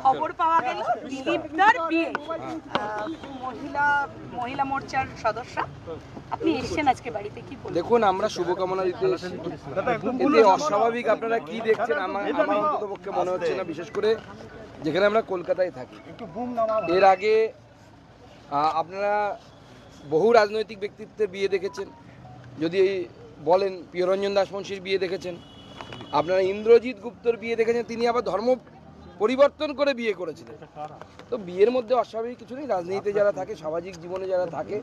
খবর পাওয়া গেল দিলীপদার বিয়ে মহিলা মোর্চার সদস্য। আপনি এসেছেন আজকে বাড়িতে, কি বলবেন? দেখুন, আমরা শুভকামনা দিতে এসেছি। এতে অস্বাভাবিক আপনারা কি দেখছেন আমার অন্ততপক্ষে মনে হচ্ছে না, বিশেষ করে যেখানে আমরা কলকাতায় থাকি। এর আগে আপনারা বহু রাজনৈতিক ব্যক্তিত্বের বিয়ে দেখেছেন, যদি বলেন প্রিয়রঞ্জন দাসমুন্সির বিয়ে দেখেছেন, আপনারা ইন্দ্রজিৎ গুপ্তর বিয়ে দেখেছেন, তিনি আবার ধর্ম পরিবর্তন করে বিয়ে করেছিলেন। তো বিয়ের মধ্যে অস্বাভাবিক কিছু নেই। রাজনীতিতে যারা থাকে, সামাজিক জীবনে যারা থাকে,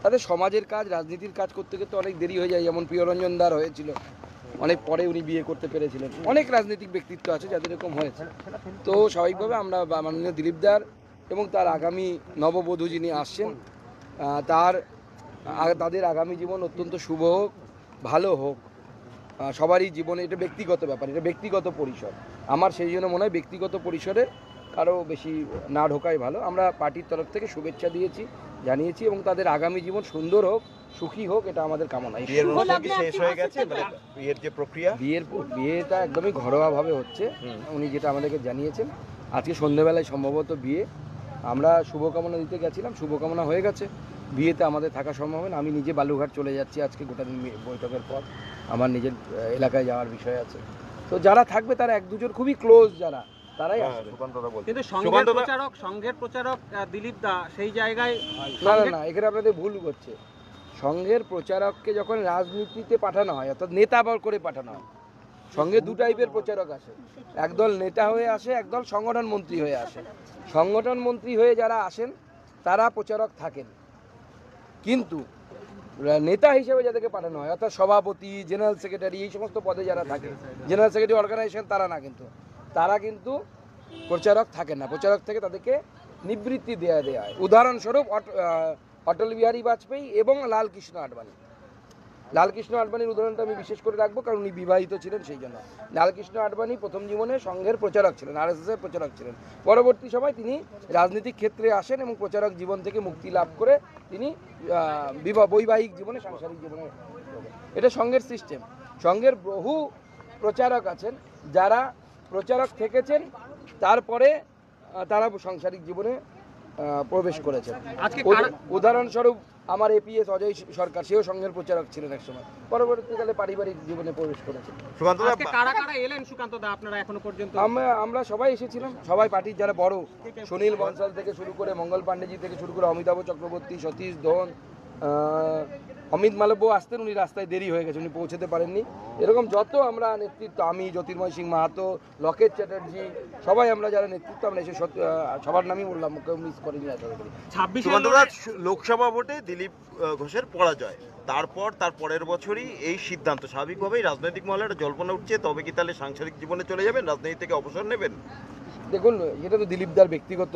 তাদের সমাজের কাজ, রাজনীতির কাজ করতে করতে অনেক দেরি হয়ে যায়। যেমন প্রিয়রঞ্জন দার হয়েছিল, অনেক পরে উনি বিয়ে করতে পেরেছিলেন। অনেক রাজনৈতিক ব্যক্তিত্ব আছে যাদের এরকম হয়েছে। তো স্বাভাবিকভাবে আমরা মাননীয় দিলীপদার এবং তার আগামী নববধূ যিনি আসছেন, তাদের আগামী জীবন অত্যন্ত শুভ হোক, ভালো হোক। সবারই জীবনে এটা ব্যক্তিগত ব্যাপার, এটা ব্যক্তিগত পরিসর। আমার সেই জন্য মনে হয় ব্যক্তিগত পরিসরে কারো বেশি না ঢোকাই ভালো। আমরা পার্টির তরফ থেকে শুভেচ্ছা দিয়েছি, জানিয়েছি, এবং তাদের আগামী জীবন সুন্দর হোক, সুখী হোক, এটা আমাদের কামনা। বিয়েটা একদমই ঘরোয়াভাবে হচ্ছে, উনি যেটা আমাদেরকে জানিয়েছেন। আজকে সন্ধ্যেবেলায় সম্ভবত বিয়ে। আমরা শুভকামনা দিতে গেছিলাম, শুভকামনা হয়ে গেছে। বিয়েতে আমাদের থাকা সম্ভব হয় না। আমি নিজে বালুঘাট চলে যাচ্ছি আজকে, গোটা দিন বৈঠকের পর আমার নিজের এলাকায় যাওয়ার বিষয় আছে। তো যারা থাকবে তারা এক দুজন খুবই ক্লোজ যারা, তারাই আসবে। কিন্তু সংঘের প্রচারক দিলীপ দা সেই জায়গায় না, এখানে আপনাদের ভুল হচ্ছে। সংঘের প্রচারককে যখন রাজনীতিতে পাঠানো হয়, অর্থাৎ নেতা করে পাঠানো হয়, সঙ্গে দু টাইপের প্রচারক আসে। একদল নেতা হয়ে আসে, একদল সংগঠন মন্ত্রী হয়ে আসে। সংগঠন মন্ত্রী হয়ে যারা আসেন তারা প্রচারক থাকেন, কিন্তু নেতা হিসেবে যাদেরকে পাঠানো হয়, অর্থাৎ সভাপতি, জেনারেল সেক্রেটারি, এই সমস্ত পদে যারা থাকে, জেনারেল সেক্রেটারি অর্গানাইজেশন, তারা কিন্তু প্রচারক থাকেন না। প্রচারক থেকে তাদেরকে নিবৃত্তি দেওয়া হয়। উদাহরণস্বরূপ অটল বিহারী বাজপেয়ী এবং লালকৃষ্ণ আডবাণীর উদাহরণটা আমি বিশেষ করে রাখবো, কারণ উনি বিবাহিত ছিলেন, সেই জন্য। লালকৃষ্ণ আডবাণী প্রথম জীবনে সংঘের প্রচারক ছিলেন, RSS এর প্রচারক ছিলেন। পরবর্তী সময় তিনি রাজনৈতিক ক্ষেত্রে আসেন এবং প্রচারক জীবন থেকে মুক্তি লাভ করে তিনি বৈবাহিক জীবনে, সাংসারিক জীবনে, এটা সংঘের সিস্টেম। সংঘের বহু প্রচারক আছেন যারা প্রচারক থেকেছেন, তারপরে তারা সাংসারিক জীবনে প্রবেশ করেছেন। উদাহরণস্বরূপ আমার APS অজয় সরকার, সেও সংঘের প্রচারক ছিলেন এক সময়, পরবর্তীকালে পারিবারিক জীবনে প্রবেশ করেছেন। আমরা সবাই এসেছিলাম, সবাই পার্টির যারা বড়, সুনীল বনসাল থেকে শুরু করে, মঙ্গল পাণ্ডেজি থেকে শুরু করে, অমিতাভ চক্রবর্তী, সতীশ ধন, অমিত মালব্য আসতেন, উনি রাস্তায় দেরি হয়ে গেছে, উনি পৌঁছতে পারেননি। এরকম যত আমরা নেতৃত্ব, আমি, জ্যোতির্ময় সিং মাহাতো, লকেট চ্যাটার্জি, সবাই আমরা যারা নেতৃত্ব, আমরা এসে সবার নামই বললাম, কেউ মিস করিনি। 26 লোকসভা ভোটে দিলীপ ঘোষের পরাজয়, তারপর তার পরের বছরই এই সিদ্ধান্ত, স্বাভাবিকভাবেই রাজনৈতিক মহলে একটা জল্পনা উঠছে, তবে কি তাহলে সাংসারিক জীবনে চলে যাবেন, রাজনীতি থেকে অবসর নেবেন? দেখুন, এটা তো দিলীপদার ব্যক্তিগত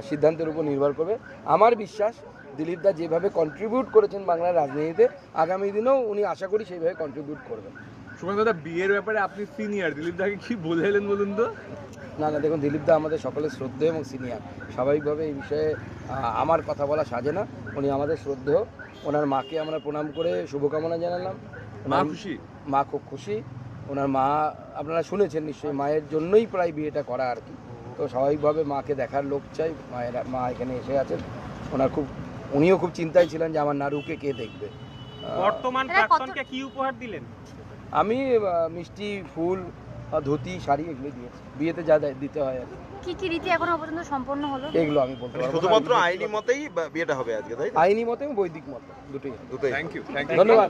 সিদ্ধান্তের উপর নির্ভর করবে। আমার বিশ্বাস দিলীপদা যেভাবে কন্ট্রিবিউট করেছেন বাংলার রাজনীতিতে, আগামী দিনেও উনি আশা করি সেইভাবে কন্ট্রিবিউট করবেন। সুমন দাদা, বিয়ের ব্যাপারে আপনি সিনিয়র, দিলীপদাকে কি বললেন বলুন তো? না, দেখুন, দিলীপদা আমাদের সকলের শ্রদ্ধেয় এবং সিনিয়র। স্বাভাবিকভাবে এই বিষয়ে আমার কথা বলা সাজে না। উনি আমাদের শ্রদ্ধেয়। ওনার মাকে আমরা প্রণাম করে শুভকামনা জানালাম। মা খুব খুশি। ওনার মা আপনারা শুনেছেন নিশ্চয়ই, মায়ের জন্যই প্রায় বিয়েটা করা আর কি। তো স্বাভাবিকভাবে মাকে দেখার লোক চাই, মা এখানে এসে আছেন। উনিও খুব চিন্তায় ছিলেন যে আমার নারুকে কে দেখবে। বর্তমান প্রাক্তনকে কি উপহার দিলেন? আমি মিষ্টি, ফুল, ধুতি, শাড়ি এগুলো দিয়েছি। বিয়েতে যা দিতে হয় আর কি রীতি এখনো পর্যন্ত সম্পন্ন হলো এগুলো আমি বলতে পারবো। শুধুমাত্র আইনি মতেই বিয়েটা হবে আজকে, তাই? আইনি মতে এবং বৈদিক মতে দুটোই। থ্যাংক ইউ, ধন্যবাদ।